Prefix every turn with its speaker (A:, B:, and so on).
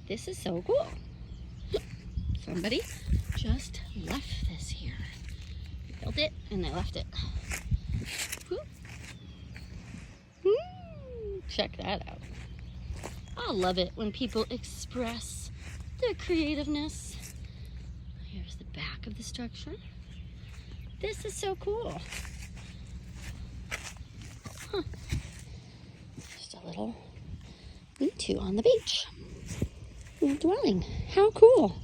A: This is so cool. Somebody just left this here. They built it and they left it. Check that out. I love it when people express their creativeness. Here's the back of the structure. This is so cool. Huh. Just a little lean-to on the beach. A dwelling. How cool.